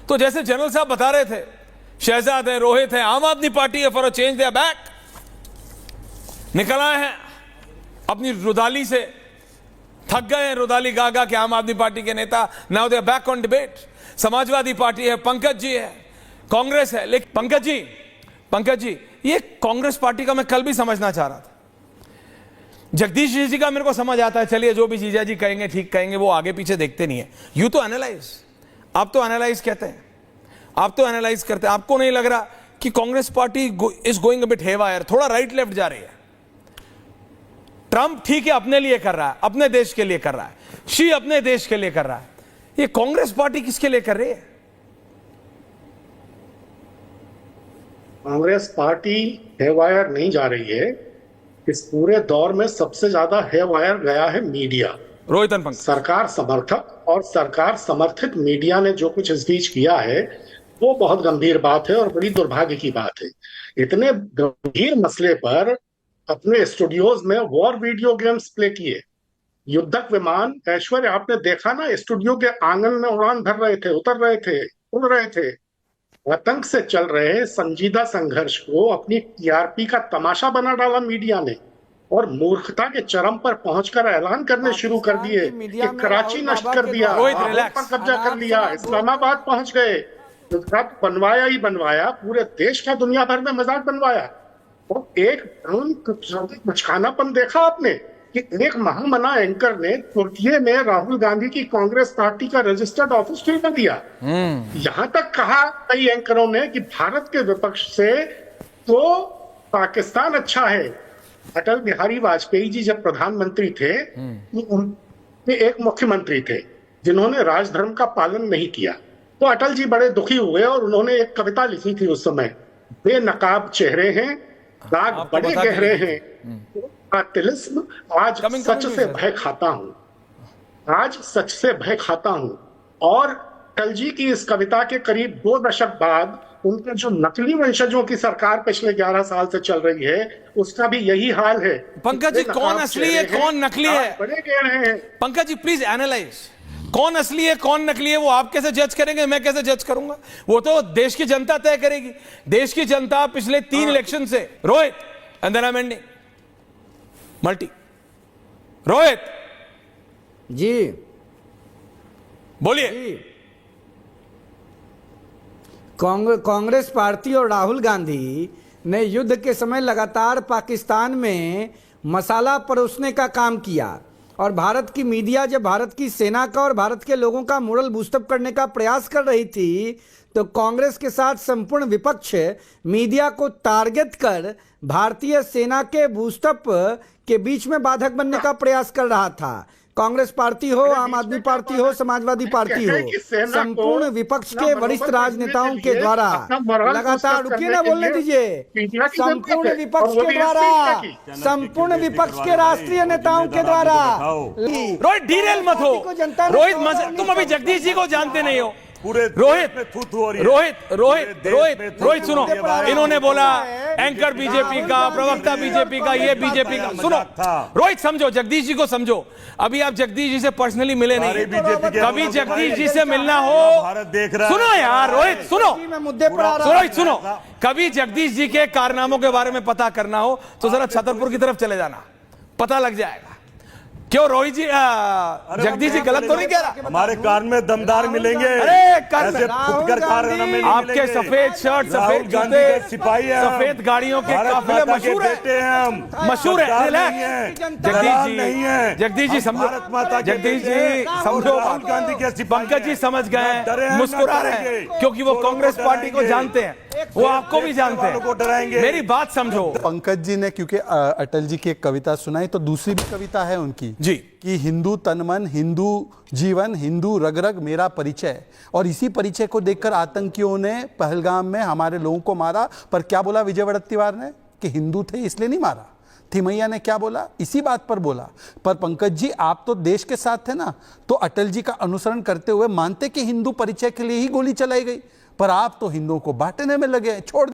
तो जैसे जनरल साहब बता रहे थे, शहजाद है, रोहित है, आम आदमी पार्टी है, for a change they are back, निकल आए हैं अपनी रुदाली से, थक गए हैं रुदाली गा गा के आम आदमी पार्टी के नेता। Now they are back on debate. Samajwadi Party है, पंकज जी है, कांग्रेस है। लेकिन पंकज जी ये कांग्रेस पार्टी का मैं कल भी समझना चाह रहा था। जगदीश जी का मेरे को समझ आता है, चलिए जो भी जीजा जी कहेंगे ठीक कहेंगे, वो आगे पीछे देखते नहीं है। यू तो एनालाइज, आप तो एनालाइज कहते हैं, आप तो एनालाइज करते हैं। आपको नहीं लग रहा कि Congress party is going a bit haywire, थोड़ा राइट लेफ्ट जा रही है? ट्रंप ठीक है अपने लिए कर रहा है, अपने देश के लिए कर रहा है, शी अपने देश के लिए कर रहा है, ये कांग्रेस पार्टी किसके लिए कर रही है? कांग्रेस पार्टी हेवायर नहीं जा रही है। इस पूरे दौर में सबसे ज्यादा हेवायर गया है मीडिया। रोहित पंकज, सरकार समर्थक और सरकार समर्थित मीडिया ने जो कुछ इस बीच किया है वो बहुत गंभीर बात है और बड़ी दुर्भाग्य की बात है। इतने गंभीर मसले पर अपने स्टूडियोज में वॉर वीडियो गेम्स प्ले किए, युद्धक विमान, ऐश्वर्य आपने देखा ना, स्टूडियो के आंगन में उड़ान भर रहे थे, उतर रहे थे, उड़ रहे थे। आतंक से चल रहे संजीदा संघर्ष को अपनी टीआरपी का तमाशा बना डाला मीडिया ने और मूर्खता के चरम पर पहुंचकर ऐलान करने शुरू कर दिए कि कराची नष्ट कर दिया, लाहौर पर कब्जा कर लिया, इस्लामाबाद पहुंच गए। गुजरात बनवाया ही बनवाया, पूरे देश का दुनिया भर में मजाक बनवाया। और एक मचकानापन देखा आपने कि एक महामना एंकर ने तुर्की में राहुल गांधी की कांग्रेस पार्टी का रजिस्टर्ड ऑफिस क्यों कर दिया। यहां तक कहा कई एंकरों ने कि भारत के विपक्ष से तो पाकिस्तान अच्छा है। अटल बिहारी वाजपेयी जी जब प्रधानमंत्री थे, उनके एक मुख्यमंत्री थे जिन्होंने राजधर्म का पालन नहीं किया, तो अटल जी बड़े दुखी हुए और उन्होंने एक कविता लिखी थी उस समय, बेनकाब चेहरे हैं, दाग बड़े गहरे हैं, तिलिस्म, आज सच से भय खाता हूं, आज सच से भय खाता हूं। और अटल जी की इस कविता के करीब 2 दशक बाद उनके जो नकली वंशजों की सरकार पिछले 11 साल से चल रही है, उसका भी यही हाल है। पंकज जी, कौन असली है कौन नकली है? बड़े गहरे हैं। पंकज जी प्लीज एनालाइज, कौन असली है कौन नकली है? वो आप कैसे जज करेंगे, मैं कैसे जज करूंगा? वो तो देश की जनता तय करेगी। देश की जनता पिछले 3 इलेक्शन से, Rohit and then I am ending, multi, Rohit ji बोलिए। कांग्रेस पार्टी और राहुल गांधी ने युद्ध के समय लगातार पाकिस्तान में मसाला परोसने का काम किया और भारत की मीडिया जब भारत की सेना का और भारत के लोगों का मोरल बूस्टअप करने का प्रयास कर रही थी, तो कांग्रेस के साथ संपूर्ण विपक्ष मीडिया को टारगेट कर भारतीय सेना के बूस्टअप के बीच में बाधक बनने का प्रयास कर रहा था। कांग्रेस पार्टी हो, आम आदमी पार्टी हो, समाजवादी पार्टी हो, संपूर्ण विपक्ष के वरिष्ठ राजनेताओं के द्वारा लगातार, रुकिए ना बोलने दीजिए, संपूर्ण विपक्ष के द्वारा, संपूर्ण विपक्ष के राष्ट्रीय नेताओं के द्वारा। रोहित डीरेल मत हो, रोहित तुम अभी जगदीश जी को जानते नहीं हो। रोहित सुनो, इन्होंने बोला एंकर बीजेपी का, प्रवक्ता बीजेपी का, ये बीजेपी का। सुनो रोहित, समझो जगदीश जी को समझो। अभी आप जगदीश जी से पर्सनली मिले नहीं, कभी जगदीश जी से मिलना हो, सुनो यार रोहित, सुनो रोहित, सुनो, कभी जगदीश जी के कारनामों के बारे में पता करना हो तो जरा छतरपुर की तरफ चले जाना, पता लग जाएगा। क्यों रोहित जी, जगदीश जी गलत तो नहीं कह रहा? हमारे कान में दमदार मिलेंगे। अरे आपके सफेद शर्ट, सफेद जूते, सिपाही हैं, सफेद गाड़ियों के काफिले मशहूर है, मशहूर है। जगदीश जी समझो, जगदीश जी समझो, राहुल गांधी के सिपाही, पंकज जी समझ गए, मुस्कुरा रहे हैं क्योंकि वो कांग्रेस पार्टी को जानते हैं, वो आपको भी जानते हैं। मेरी बात समझो। पंकज जी ने क्योंकि अटल जी की एक कविता सुनाई, तो दूसरी भी कविता है उनकी जी कि हिंदू तन मन, हिंदू जीवन, हिंदू रग रग मेरा परिचय। और इसी परिचय को देखकर आतंकियों ने पहलगाम में हमारे लोगों को मारा। पर क्या बोला विजय वड़त्तीवार ने कि हिंदू थे इसलिए नहीं मारा। थिमैया ने क्या बोला, इसी बात पर बोला। पर पंकज जी आप तो देश के साथ थे ना, तो अटल जी का अनुसरण करते हुए मानते कि हिंदू परिचय के लिए ही गोली चलाई गई, पर आप तो हिंदुओं को बांटने में लगे, छोड़